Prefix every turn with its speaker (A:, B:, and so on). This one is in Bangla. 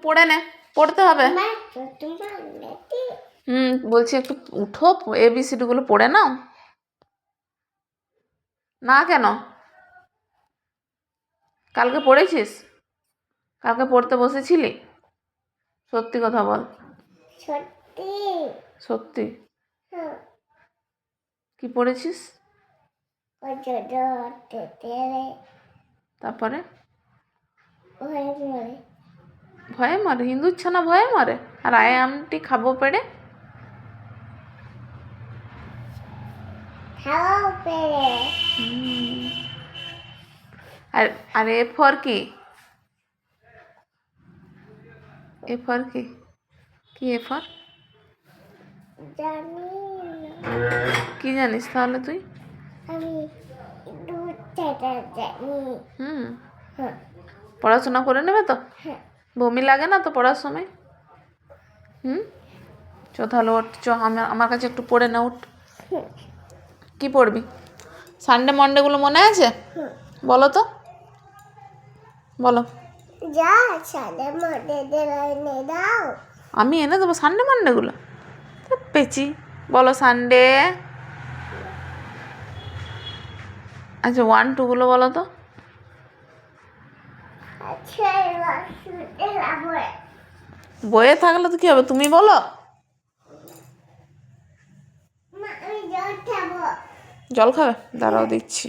A: পড়ে নে, পড়তে হবে। বলছি একটু উঠো, ABCD গুলো পড়ে নাও। না কেন? কালকে পড়েছিস? কালকে পড়তে বসেছিলি? সত্যি কথা বল।
B: সত্যি
A: সত্যি? কি পড়েছিস? তারপরে ভয়ে মরে? হিন্দুর ছানা ভয়ে মরে? আর আমটি খাবো পেড়ে? আর এ ফর কি? এ ফর কি? কি এ ফর?
B: জানি
A: কি জানিস তাহলে তুই?
B: আমি জানি।
A: পড়াশোনা করে নেবে তো?
B: হ্যাঁ।
A: বমি লাগে না তো পড়ার সময়? চ তাহলে ওঠ, চ আমার কাছে একটু পড়ে না, উঠ। কি পড়বি? সানডে মন্ডেগুলো মনে আছে? বলো তো, বলো।
B: যা সানডে মন্ডে এনে দাও।
A: আমি এনে দেবো সানডে মন্ডেগুলো? পেঁচি, বলো সানডে। আচ্ছা 1 2 গুলো বলো তো। বইয়ে থাকলে তো কি হবে, তুমি বলো। জল খাবে? দাঁড়াও দিচ্ছি।